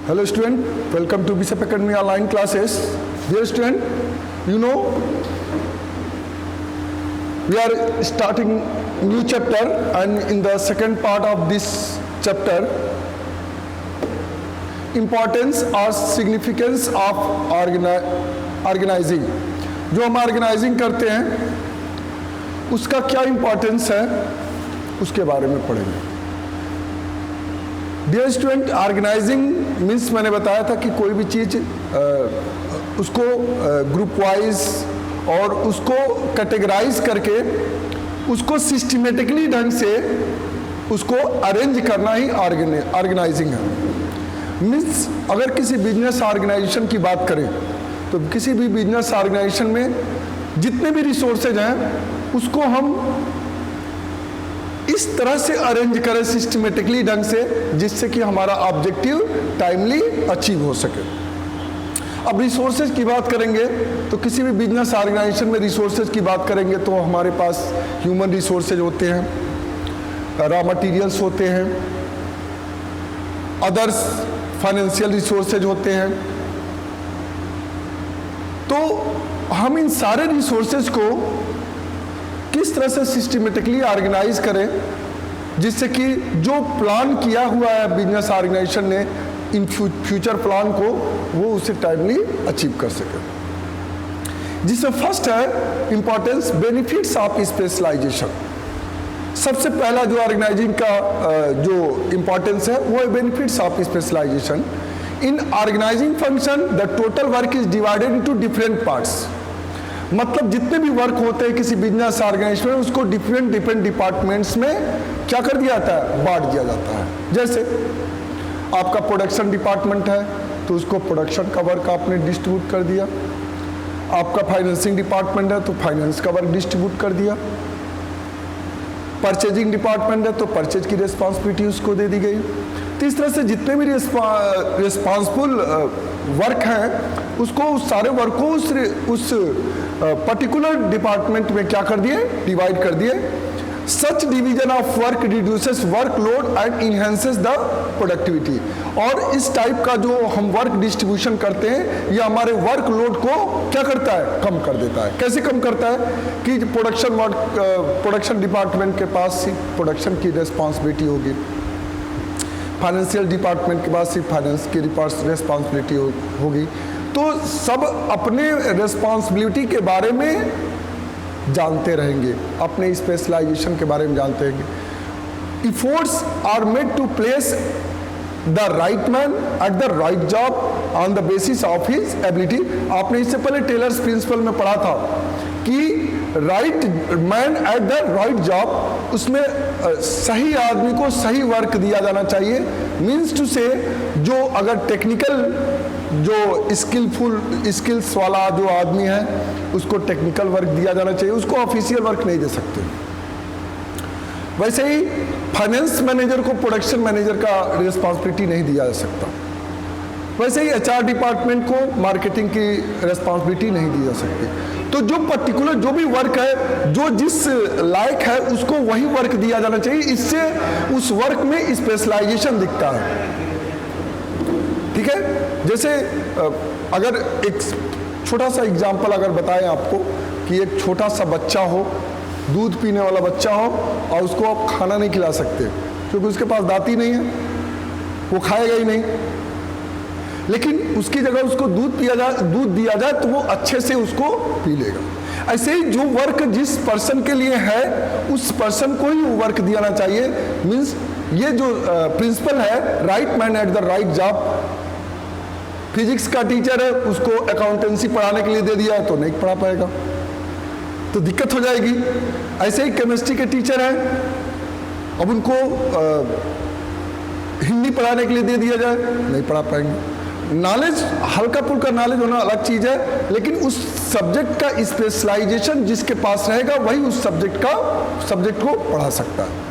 Hello student, welcome to Bishop Academy online classes. Dear student, you know we are starting new chapter, and in the second part of this chapter, importance or significance of organizing. जो हम organising करते हैं उसका क्या importance है उसके बारे में पढ़ेंगे. डियर स्टूडेंट, ऑर्गेनाइजिंग मीन्स मैंने बताया था कि कोई भी चीज़ उसको ग्रुप वाइज और उसको कैटेगराइज करके उसको सिस्टमेटिकली ढंग से उसको अरेंज करना ही ऑर्गेनाइजिंग है. मीन्स अगर किसी बिजनेस ऑर्गेनाइजेशन की बात करें तो किसी भी बिजनेस ऑर्गेनाइजेशन में जितने भी रिसोर्सेज हैं उसको हम इस तरह से अरेंज करें सिस्टमेटिकली ढंग से जिससे कि हमारा ऑब्जेक्टिव टाइमली अचीव हो सके. अब रिसोर्सेज की बात करेंगे तो किसी भी बिजनेस ऑर्गेनाइजेशन में रिसोर्सेज की बात करेंगे तो हमारे पास ह्यूमन रिसोर्सेज होते हैं, रॉ मटेरियल्स होते हैं, अदर्स फाइनेंशियल रिसोर्सेज होते हैं. तो हम इन सारे रिसोर्सेज को किस तरह से सिस्टमेटिकली ऑर्गेनाइज करें जिससे कि जो प्लान किया हुआ है बिजनेस ऑर्गेनाइजेशन ने इन फ्यूचर प्लान को वो उसे टाइमली अचीव कर सके. जिसमें फर्स्ट है इंपॉर्टेंस बेनिफिट्स ऑफ स्पेशलाइजेशन. सबसे पहला जो ऑर्गेनाइजिंग का जो इंपॉर्टेंस है वो है benefits of specialisation. In organising function the total work is divided into different parts. मतलब जितने भी वर्क होते हैं किसी बिजनेस ऑर्गेनाइजेशन में उसको डिफरेंट डिपार्टमेंट्स में क्या कर दिया जाता है, बांट दिया जाता है. जैसे आपका प्रोडक्शन डिपार्टमेंट है तो उसको प्रोडक्शन का वर्क आपने डिस्ट्रीब्यूट कर दिया. आपका फाइनेंसिंग डिपार्टमेंट है तो फाइनेंस का वर्क डिस्ट्रीब्यूट कर दिया. परचेजिंग डिपार्टमेंट है तो परचेज की रिस्पॉन्सिबिलिटी उसको दे दी गई. तो इस तरह से जितने भी रिस्पॉन्सिबल वर्क हैं उसको उस सारे वर्क को उस पर्टिकुलर डिपार्टमेंट में क्या कर दिए, डिवाइड कर दिए. Such division of work reduces workload and enhances the productivity. और इस टाइप का जो हम वर्क डिस्ट्रीब्यूशन करते हैं ये हमारे वर्कलोड को क्या करता है, कम कर देता है. कैसे कम करता है कि प्रोडक्शन डिपार्टमेंट के पास सिर्फ प्रोडक्शन की रिस्पॉन्सिबिलिटी होगी, फाइनेंशियल डिपार्टमेंट के पास सिर्फ फाइनेंस की रिस्पॉन्सिबिलिटी होगी. तो सब अपने रिस्पॉन्सिबिलिटी के बारे में जानते रहेंगे, अपने स्पेशलाइजेशन के बारे में जानते रहेंगे. Efforts are made to place the right man at the right job on the basis of his ability. आपने इससे पहले टेलर्स प्रिंसिपल में पढ़ा था कि right man at the right job, उसमें सही आदमी को सही वर्क दिया जाना चाहिए. मीन्स टू से जो अगर टेक्निकल जो स्किल्स वाला जो आदमी है उसको टेक्निकल वर्क दिया जाना चाहिए, उसको ऑफिशियल वर्क नहीं दे सकते. वैसे ही फाइनेंस मैनेजर को प्रोडक्शन मैनेजर का रिस्पॉन्सिबिलिटी नहीं दिया जा सकता. वैसे ही एचआर डिपार्टमेंट को मार्केटिंग की रिस्पॉन्सिबिलिटी नहीं दी जा सकती. तो जो पर्टिकुलर जो भी वर्क है जो जिस लायक है उसको वही वर्क दिया जाना चाहिए. इससे उस वर्क में स्पेशलाइजेशन दिखता है. ठीक है. जैसे अगर एक छोटा सा एग्जांपल अगर बताएं आपको कि एक छोटा सा बच्चा हो, दूध पीने वाला बच्चा हो और उसको आप खाना नहीं खिला सकते क्योंकि उसके पास दांत ही नहीं है, वो खाएगा ही नहीं. लेकिन उसकी जगह उसको दूध दिया जाए तो वो अच्छे से उसको पी लेगा. ऐसे ही जो वर्क जिस पर्सन के लिए है उस पर्सन को ही वर्क दिया जाना चाहिए. मीन्स ये जो प्रिंसिपल है right man at the right job. Physics का टीचर है उसको अकाउंटेंसी पढ़ाने के लिए दे दिया तो नहीं पढ़ा पाएगा, तो दिक्कत हो जाएगी. ऐसे ही केमिस्ट्री के टीचर हैं, अब उनको हिंदी पढ़ाने के लिए दे दिया जाए नहीं पढ़ा पाएंगे. नॉलेज हल्का फुल्का नॉलेज होना अलग चीज़ है, लेकिन उस सब्जेक्ट का स्पेशलाइजेशन जिसके पास रहेगा वही उस सब्जेक्ट को पढ़ा सकता है.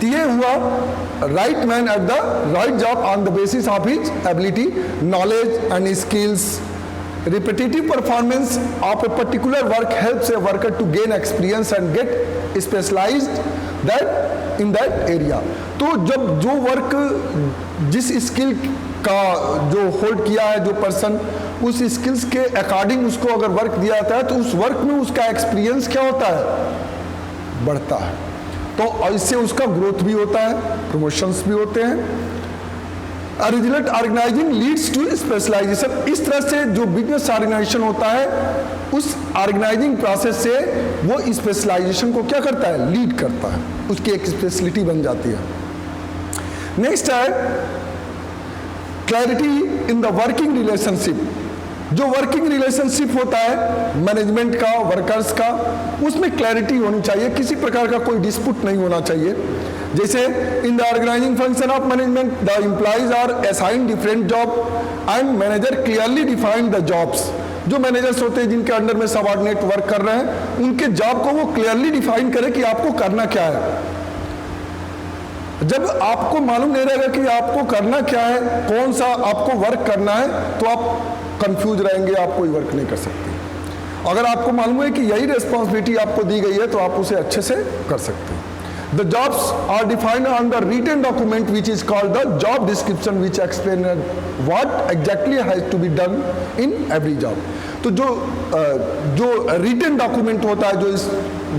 तो ये हुआ right man at the right job on the basis of his ability, knowledge and skills. Repetitive performance of a particular work helps a worker to gain experience and get specialized that in that area. तो जब जो work जिस skill का जो hold किया है जो person, उस स्किल्स के अकॉर्डिंग उसको अगर वर्क दिया जाता है तो उस वर्क में उसका एक्सपीरियंस क्या होता है, बढ़ता है। तो इससे उसका ग्रोथ भी होता है, प्रमोशंस भी होते हैं। Result organising leads to specialisation. इस तरह से जो बिजनेस ऑर्गेनाइजेशन होता है उस ऑर्गेनाइजिंग प्रोसेस से वो स्पेशलाइजेशन को क्या करता है, लीड करता है, उसकी एक स्पेशलिटी बन जाती है। नेक्स्ट है clarity in the working relationship. जो वर्किंग रिलेशनशिप होता है मैनेजमेंट का, वर्कर्स का, उसमें क्लैरिटी होनी चाहिए, किसी प्रकार का कोई डिस्प्यूट नहीं होना चाहिए। जैसे in the organising function of management the employees are assign different job and manager clearly define the jobs. जो मैनेजर्स होते हैं जिनके अंडर में सबऑर्डिनेट वर्क कर रहे हैं, उनके जॉब को वो क्लियरली डिफाइन करे कि आपको करना क्या है। जब आपको मालूम नहीं रहेगा कि आपको करना क्या है, कौन सा आपको वर्क करना है, तो आप कंफ्यूज रहेंगे, आप कोई वर्क नहीं कर सकते। अगर आपको मालूम है कि यही रिस्पॉन्सिबिलिटी आपको दी गई है तो आप उसे अच्छे से कर सकते हैं। The jobs are defined on the written document which is called the job description, which explain what exactly has to be done in every job. तो जो रिटन डॉक्यूमेंट होता है,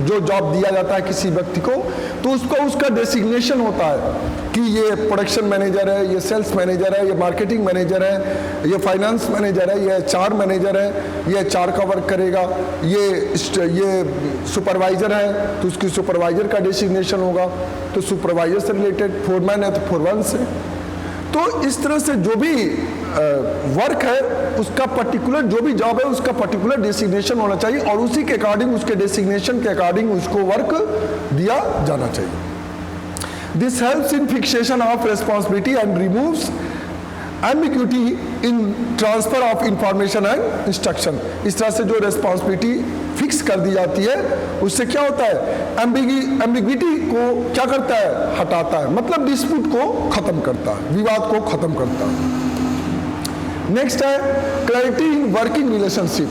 जो जॉब दिया जाता है किसी व्यक्ति को, तो उसका डेसिग्नेशन होता है कि ये प्रोडक्शन मैनेजर है, ये सेल्स मैनेजर है, ये मार्केटिंग मैनेजर है, ये फाइनेंस मैनेजर है, ये एचआर मैनेजर है, ये एचआर का वर्क करेगा, ये सुपरवाइजर है तो उसकी सुपरवाइजर का डेसिग्नेशन होगा, तो सुपरवाइजर से रिलेटेड, फोरमैन है तो फोरमैन से। तो इस तरह से जो भी वर्क है उसका पर्टिकुलर, जो भी जॉब है उसका पर्टिकुलर डेसिग्नेशन होना चाहिए और उसी के अकॉर्डिंग, उसके डेसिग्नेशन के अकॉर्डिंग उसको वर्क दिया जाना चाहिए। This helps in fixation of responsibility and removes ambiguity in transfer of information and instruction. इस तरह से जो रिस्पॉन्सिबिलिटी फिक्स कर दी जाती है उससे क्या होता है, एम्बिग्यूटी को क्या करता है, हटाता है, मतलब डिस्प्यूट को खत्म करता है, विवाद को खत्म करता है। नेक्स्ट है clarity in working relationship.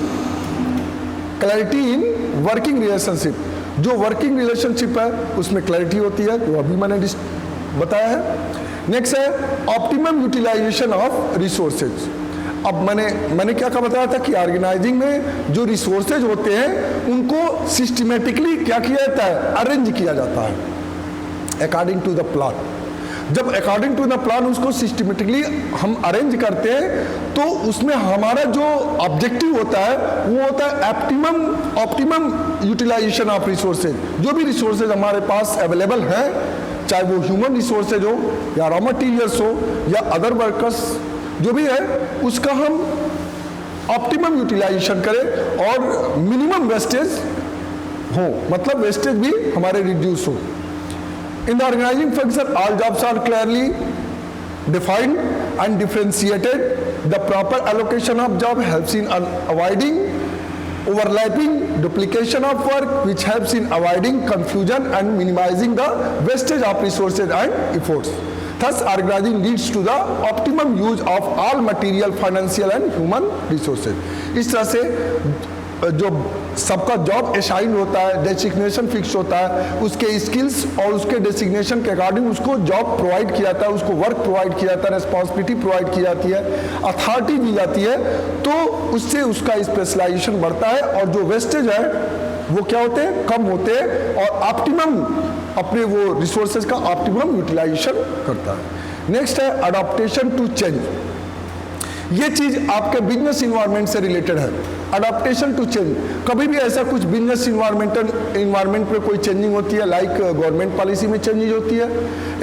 Clarity in working relationship, जो वर्किंग रिलेशनशिप है उसमें क्लैरिटी होती है, वो अभी मैंने बताया है। नेक्स्ट है ऑप्टिमम यूटिलाइजेशन ऑफ रिसोर्सेज। अब मैंने क्या बताया था कि ऑर्गेनाइजिंग में जो रिसोर्सेज होते हैं उनको सिस्टमेटिकली क्या किया जाता है, अरेंज किया जाता है अकॉर्डिंग टू द प्लान। जब अकॉर्डिंग टू द प्लान उसको सिस्टमेटिकली हम अरेंज करते हैं तो उसमें हमारा जो ऑब्जेक्टिव होता है वो होता है ऑप्टिमम यूटिलाइजेशन ऑफ रिसोर्सेज। जो भी रिसोर्सेज हमारे पास अवेलेबल हैं, चाहे वो ह्यूमन रिसोर्सेज हो या रॉ मटीरियल्स हो या अदर वर्कर्स, जो भी है उसका हम ऑप्टिमम यूटिलाइजेशन करें और मिनिमम वेस्टेज हो, मतलब वेस्टेज भी हमारे रिड्यूस हो। In the organizing function, all jobs are clearly defined and differentiated. The proper allocation of job helps in avoiding overlapping, duplication of work, which helps in avoiding confusion and minimizing the wastage of resources and efforts. Thus, organizing leads to the optimum use of all material, financial and human resources. इस तरह से जो सबका job assign होता है, designation fix होता है, उसके स्किल्स और उसके डेसिग्नेशन के अकॉर्डिंग उसको जॉब प्रोवाइड किया जाता है, उसको वर्क प्रोवाइड किया जाता है, रिस्पॉन्सिबिलिटी प्रोवाइड की जाती है, अथॉरिटी दी जाती है, तो उससे उसका स्पेशलाइजेशन बढ़ता है और जो वेस्टेज है वो क्या होते हैं, कम होते हैं और ऑप्टिमम अपने वो रिसोर्सेज का ऑप्टिमम यूटिलाइजेशन करता है। नेक्स्ट है अडॉप्टेशन टू चेंज। ये चीज आपके बिजनेस इन्वायरमेंट से रिलेटेड है। अडॉप्टेशन टू चेंज, कभी भी ऐसा कुछ बिजनेस इन्वायरमेंट में कोई चेंजिंग होती है, लाइक गवर्नमेंट पॉलिसी में चेंजेज होती है,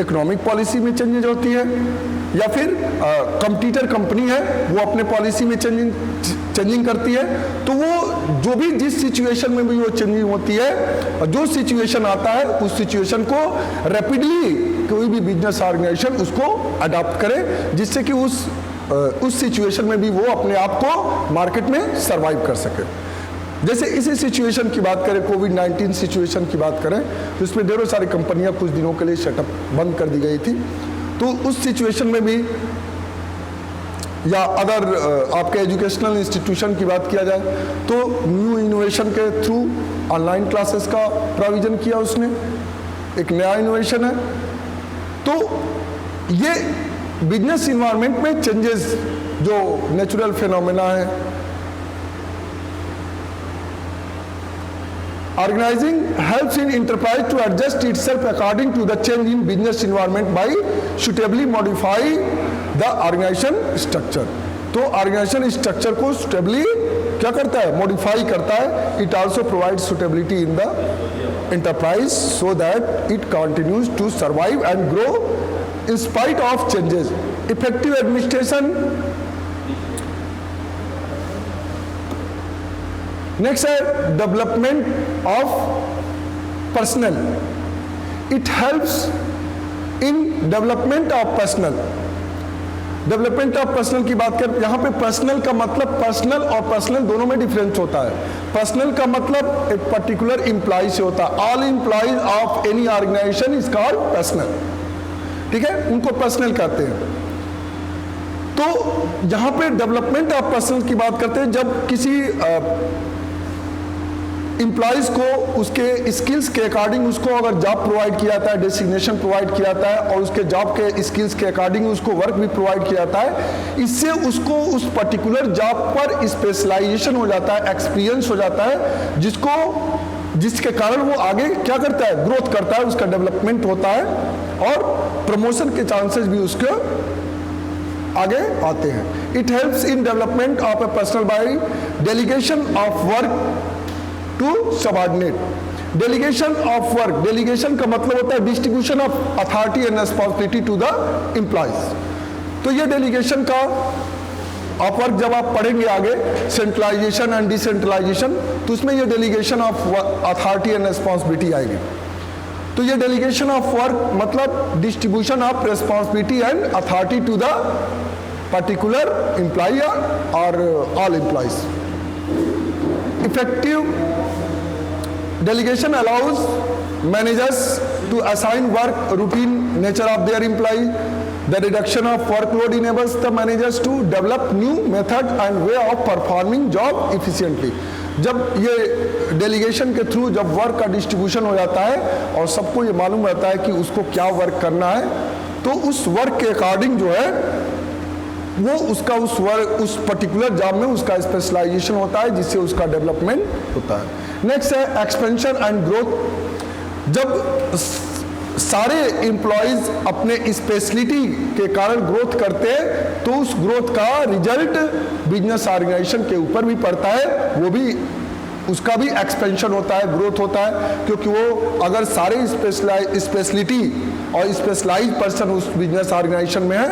इकोनॉमिक पॉलिसी में चेंजेज होती है, या फिर कंपटीटर कंपनी है वो अपने पॉलिसी में चेंजिंग करती है, तो वो जो भी जिस सिचुएशन में भी वो चेंजिंग होती है, जो सिचुएशन आता है उस सिचुएशन को रैपिडली कोई भी बिजनेस ऑर्गेनाइजेशन उसको अडॉप्ट करे, जिससे कि उस सिचुएशन में भी वो अपने आप को मार्केट में सरवाइव कर सके। जैसे इसी सिचुएशन की बात करें, कोविड-19 सिचुएशन की बात करें, तो इसमें ढेरों सारी कंपनियां कुछ दिनों के लिए शटअप बंद कर दी गई थी। तो उस सिचुएशन में भी, या अदर आपके एजुकेशनल इंस्टीट्यूशन की बात किया जाए तो न्यू इनोवेशन के थ्रू ऑनलाइन क्लासेस का प्रोविजन किया उसने, एक नया इनोवेशन है। तो ये बिजनेस इन्वायरमेंट में चेंजेस जो नेचुरल फिनोमेना है। Organising helps in enterprise to adjust itself according to the change in business environment by suitably modify the organisation structure. तो ऑर्गेनाइजेशन स्ट्रक्चर को सुटेबली क्या करता है, मॉडिफाई करता है। It also provide suitability in the enterprise so that it continues to survive and grow in spite of changes. Effective administration. Next है development of personnel. It helps in development of personnel. Development of personal की बात करें, यहाँ पे personal का मतलब personal और personal दोनों में डिफरेंस होता है। पर्सनल का मतलब एक पर्टिकुलर एम्प्लॉय से होता है। All employees of any organisation is called personnel, ठीक है, उनको पर्सनल कहते हैं। तो यहाँ पे डेवलपमेंट ऑफ पर्सनल की बात करते हैं जब किसी एम्प्लॉयज़ को उसके स्किल्स के अकॉर्डिंग उसको अगर जॉब प्रोवाइड किया जाता है, डेसिग्नेशन प्रोवाइड किया जाता है और उसके जॉब के स्किल्स के अकॉर्डिंग उसको वर्क भी प्रोवाइड किया जाता है, इससे उसको उस पर्टिकुलर जॉब पर स्पेशलाइजेशन हो जाता है, एक्सपीरियंस हो जाता है, जिसके कारण वो आगे क्या करता है, ग्रोथ करता है, उसका डेवलपमेंट होता है और प्रमोशन के चांसेस भी उसके आगे आते हैं। It helps in development of a personnel by delegation of work to subordinate. Delegation of work, delegation का मतलब होता है distribution of authority and responsibility to the employees. तो ये डेलीगेशन का ऑफ वर्क जब आप पढ़ेंगे आगे, सेंट्रलाइजेशन एंड डिसेंट्रलाइजेशन, तो उसमें ये delegation of authority and responsibility आएगी। तो ये डेलीगेशन ऑफ वर्क मतलब distribution of responsibility and authority to the particular employee और all employees. Effective delegation allows managers to assign work routine nature of their employee. The reduction of workload enables the managers to develop new method and way of performing job efficiently. जब ये delegation के through जब work का distribution हो जाता है और सबको ये मालूम रहता है कि उसको क्या वर्क करना है, तो उस वर्क के अकॉर्डिंग जो है वो उसका उस पर्टिकुलर जॉब में उसका स्पेशलाइजेशन होता है, जिससे उसका डेवलपमेंट होता है। नेक्स्ट है एक्सपेंशन एंड ग्रोथ। जब सारे एम्प्लॉयज अपने स्पेशलिटी के कारण ग्रोथ करते हैं तो उस ग्रोथ का रिजल्ट बिजनेस ऑर्गेनाइजेशन के ऊपर भी पड़ता है, वो भी उसका भी एक्सपेंशन होता है, ग्रोथ होता है, क्योंकि वो अगर सारे स्पेशलिटी और स्पेशलाइज पर्सन उस बिजनेस ऑर्गेनाइजेशन में है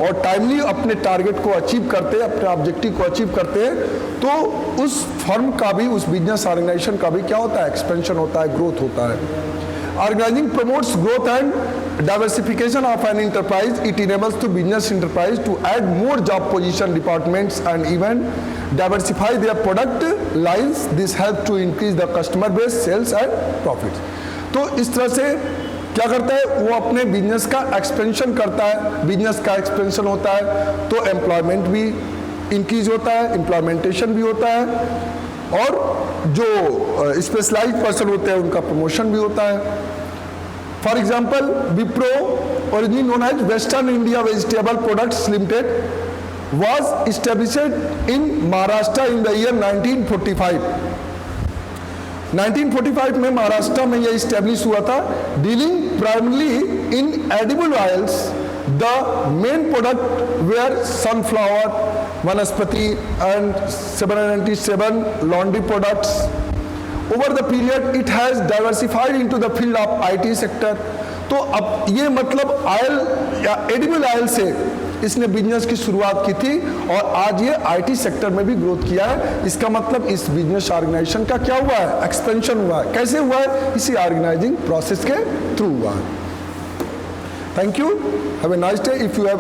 और टाइमली अपने टारगेट को अचीव करते हैं, अपने ऑब्जेक्टिव को अचीव करते हैं, तो उस फर्म का भी, उस बिजनेस ऑर्गेनाइजेशन का भी क्या होता है, एक्सपेंशन होता है, ग्रोथ होता है। Organising promotes growth and diversification of an enterprise. It enables the business enterprise to add more job position departments and even diversify their product lines. This helps to increase the customer base, sales and profits. तो इस तरह से क्या करता है, वो अपने business का एक्सपेंशन करता है। बिजनेस का एक्सपेंशन होता है तो एम्प्लॉयमेंट भी इंक्रीज होता है, इम्प्लीमेंटेशन भी होता है और जो स्पेशलाइज्ड पर्सन होते हैं उनका प्रमोशन भी होता है। For example, Wipro, originally known as Western India Vegetable Products Limited, was established in Maharashtra in the year 1945. 1945 में महाराष्ट्र में यह established हुआ था, dealing primarily in edible oils. The main product were sunflower, vanaspati and 797 laundry products. Over the period, it has diversified into the field of IT sector. तो अब ये मतलब oil या एडिबल ऑयल से इसने बिजनेस की शुरुआत की थी और आज ये IT सेक्टर में भी ग्रोथ किया है। इसका मतलब इस बिजनेस ऑर्गेनाइजेशन का क्या हुआ है, एक्सपेंशन हुआ है। कैसे हुआ है, इसी ऑर्गेनाइजिंग प्रोसेस के थ्रू हुआ है। Thank you, have a nice day. If you have